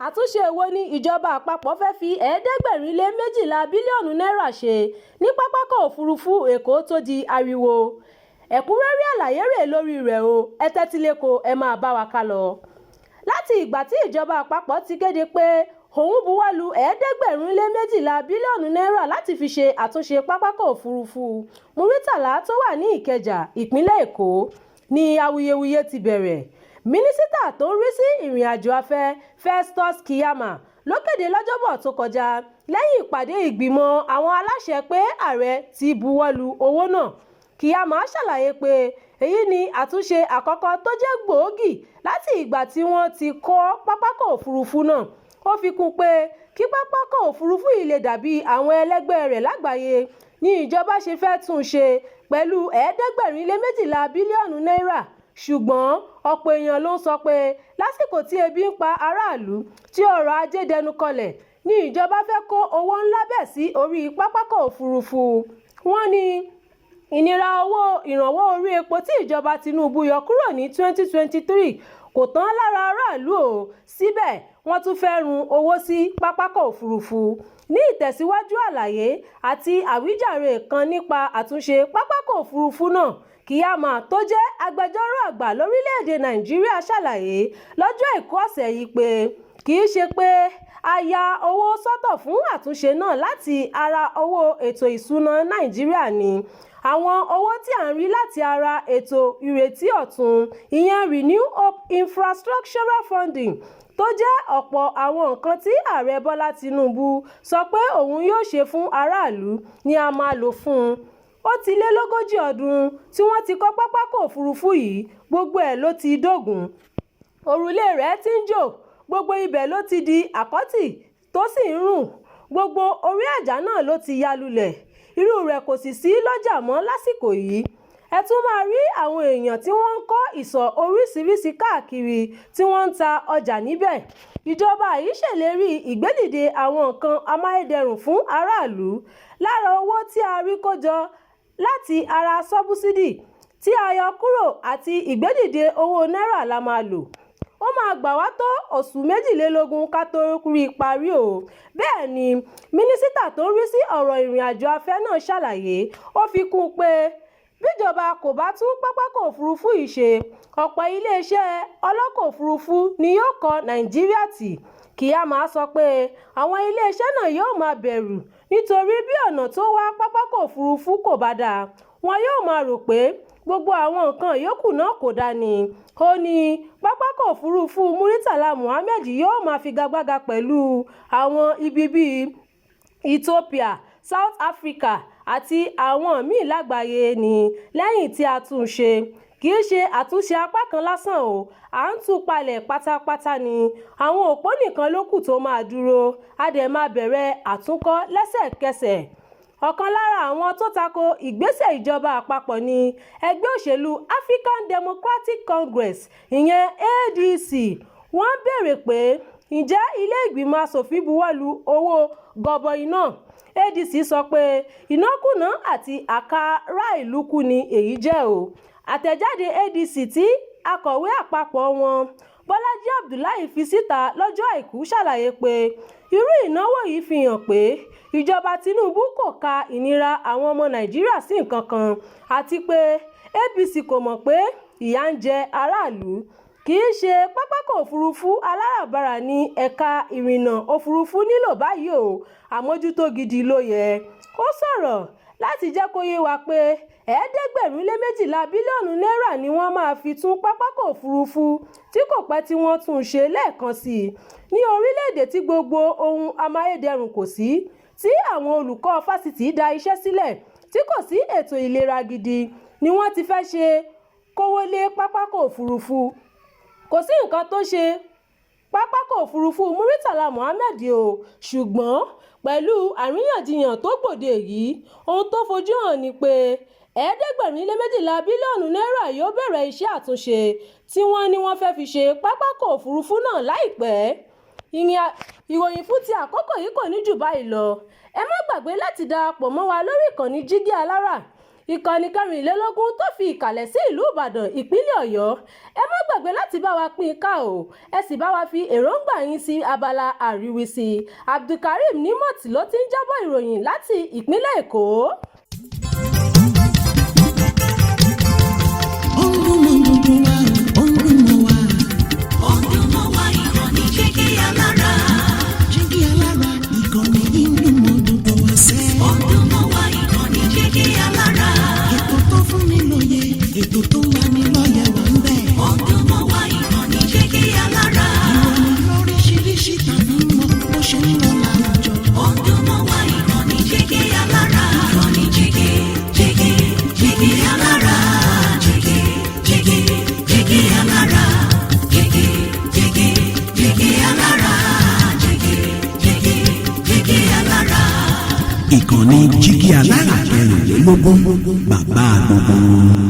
Àtúnṣe wo ni ìjọba àpapọ̀ fẹ́ fi ẹ̀ẹ́dẹ́gbẹ̀rin lé mejila bílíọ̀nù náírà ṣe ní pápákọ̀ òfurufú Èkó tó di ariwo? Ẹ̀kúnrẹ́rẹ́ àlàyé rèé lórí rẹ̀ o, ẹ tẹ́tí lẹ́kọ̀ọ́ ẹ máa bá wa ká lọ. Láti ìgbà tí ìjọba àpapọ̀ ti kéde pé òun buwọ́lu ẹ̀ẹ́dẹ́gbẹ̀rin lé mejila bílíọ̀nù náírà láti fi ṣe àtúnṣe pápákọ̀ òfurufú Muritala tó wà ní Ìkẹjà, ìpínlẹ̀ Èkó, ni awuyewuye ti bẹ̀rẹ̀. Mínísítà tó ń rí sí ìrìn-àjò afẹ́ Festus Keyamo ló kéde lọ́jọ́bọ̀ tó kọjá lẹ́yìn ìpàdé ìgbìmọ̀ àwọn aláṣẹ pé ààrẹ ti buwọ́lu owó náà. Keyamo ṣàlàyé pé èyí ni àtúnṣe àkọ́kọ́ tó jẹ́ gbòógì láti ìgbà tí wọ́n ti kọ́ pápákọ̀ òfurufú náà. Ó fi kún pé kí pápákọ̀ òfurufú yìí lè dàbí àwọn ẹlẹ́gbẹ́ rẹ̀ lágbàáyé ni ìjọba ṣe fẹ́ tún ṣe pẹ̀lú ẹ̀ẹ́dẹ́gbẹ̀rin lé mejila bílíọ̀nù náírà. Ṣùgbọ́n ọ̀pọ̀ èèyàn ló ń sọ pé lásìkò tí ebi ń pa aráàlú tí ọrọ̀ ajé dẹnu kọlẹ̀ ni ìjọba fẹ́ kó owó ńlá bẹ́ẹ̀ sí orí pápákọ̀ òfurufú. Wọ́n ní ìnira owó ìrànwọ́ orí epo tí ìjọba Tinubu yọ kúrò ní 2023 kò tán lára aráàlú o, síbẹ̀ wọ́n tún fẹ́ run owó sí pápákọ̀ òfurufú. Ní ìtẹ̀síwájú àlàyé àti àwíjàre kan nípa àtúnṣe pápákọ̀ òfurufú náà, Keyamo tó jẹ́ agbẹjọ́rò àgbà lórílẹ̀‐èdè Nàìjíríà ṣàlàyé lọ́jọ́ Àìkú ọ̀sẹ̀ yìí pé kì í ṣe pé a ya owó sọ́tọ̀ fún àtúnṣe náà láti ara owó ètò ìsúná Nàìjíríà ni. Àwọn owó tí à ń rí láti ara ètò ìrètí ọ̀tun, ìyẹn Renew Hope Infrastructural Funding, tó jẹ́ ọ̀pọ̀ àwọn nǹkan tí ààrẹ Bọ́lá Tinubu sọ pé òun yóò ṣe fún aráàlú ni a máa lò fún un. Ó ti lé lógójì ọdún tí wọ́n ti kọ́ pápákọ̀ òfurufú yìí, gbogbo ẹ̀ ló ti dógùn. Òrùlé rẹ̀ ti ń jò, gbogbo ibẹ̀ ló ti di àkọ́tì tó sì ń rùn, gbogbo orí àjà náà ló ti ya lulẹ̀. Irú rẹ̀ kò sì sí lọ́jà mọ́ lásìkò yìí. Ẹ tún máa rí àwọn èèyàn tí wọ́n ń kọ́ ìsọ̀ oríṣiríṣi káàkiri tí wọ́n ń ta ọjà níbẹ̀. Ìjọba yìí ṣèlérí ìgbédìde àwọn nǹkan amáyédẹrùn fún aráàlú. Lára owó tí a rí kó jọ láti ara sọ́búsídì tí a yọ kúrò àti ìgbédìde owó náírà la máa lò. Ó máa gbà wá tó oṣù 22 ká tó rí i parí o. Bẹ́ẹ̀ ni mínísítà tó ń rí sí ọ̀rọ̀ ìrìn-àjò afẹ́ náà ṣàlàyé. Ó fi kún un pé bíjọba kò bá tún pápákọ̀ òfurufú yìí ṣe, ọ̀pọ̀ iléeṣẹ́ ọlọ́kọ̀ òfurufú ni yóò kọ Nàìjíríà tì. Keyamo sọ pé àwọn iléeṣẹ́ náà yóò máa bẹ̀rù nítorí bí ọ̀nà tó wá pápákọ̀ òfurufú kò bá dáa, wọn yóò máa rò pé gbogbo àwọn nǹkan yòókù náà kò dáa ni. Ó ní pápákọ̀ òfurufú Muritala Muhammed yóò máa figagbága pẹ̀lú àwọn ibi bíi Ethiopia, South Africa àti àwọn míì lágbàáyé ni lẹ́yìn tí a tún ṣe. Kì í ṣe àtúnṣe apá kan lásán o, à ń tú palẹ̀ pátápátá ni. Àwọn òpó nìkan ló kù tó máa dúró, a dẹ̀ máa bẹ̀rẹ̀ àtúnkọ́ lẹ́sẹ̀kẹsẹ̀. Ọ̀kan lára àwọn tó tako ìgbésẹ̀ ìjọba àpapọ̀ ni ẹgbẹ́ òṣèlú African Democratic Congress, ìyẹn ADC. Wọ́n béèrè pé ǹjẹ́ ilé ìgbìmọ̀ aṣòfin buwọ́lu owó gọbọi náà. ADC sọ pé ìnákúná àti àkàrà ìlú kù ni èyí jẹ́ o. Àtẹ̀jáde ADC tí akọ̀wé àpapọ̀ wọn Bọ́lájí Abdullahi fi síta lọ́jọ́ Àìkú ṣàlàyé pé irú ìnáwó yìí fi hàn pé ìjọba Tinubu kò ka ìnira àwọn ọmọ Nàìjíríà sí nǹkan kan àti pé APC kò mọ̀ pé ìyà ń jẹ aráàlú. Kì í ṣe pápákọ̀ òfurufú aláràbarà ní ẹ̀ka ìrìnnà òfurufú nílò báyìí o, àmójútó gidi ló yẹ. Ó sọ̀rọ̀ láti jẹ́ kó yé wa pé ẹ̀ẹ́dẹ́gbẹ̀rin lé mejila bílíọ̀nù náírà ni wọ́n máa fi tún pápákọ̀ òfurufú tí kò pẹ́ tí wọ́n tún ṣe lẹ́ẹ̀kan sí i. Ní orílẹ̀-èdè tí gbogbo ohun amáyédẹrùn kò sí, tí àwọn olùkọ́ fásitì dá iṣẹ́ sílẹ̀, tí kò sí ètò ìlera gidi, ni wọ́n ti fẹ́ ṣe kówó lé pápákọ̀ òfurufú. Kò sí nǹkan tó ṣe pápákọ̀ òfurufú Muritala Muhammed o, ṣùgbọ́n pẹ̀lú àríyànjiyàn tó gbòde yìí, ohun tó fojú hàn ni pé ẹ̀ẹ́dẹ́gbẹ̀rin lé mejila bílíọ̀nù náírà yóò bẹ̀rẹ̀ iṣẹ́ àtúnṣe tí wọ́n ní wọ́n fẹ́ fi ṣe pápákọ̀ òfurufú náà láìpẹ́. Ìròyìn fún ti àkókò yìí kò ní jù báyìí lọ. Ẹ má gbàgbé láti darapọ̀ mọ́ wa lórí ìkànnì Jígí Alára. ìkànnì 24 tó fi ìkàlẹ̀ sí ìlú Ìbàdàn ìpínlẹ̀ Ọ̀yọ́. Ẹ má gbàgbé láti bá wa pín ká o, ẹ sì bá wa fi èròǹgbà yín sí abala àríwísí. Abdulkareem Nimot ló ti ń jábọ̀ ìròyìn láti ìpínlẹ̀ Èkó. Ìkànnì Jígí Alára 24, bàbá gbogbo.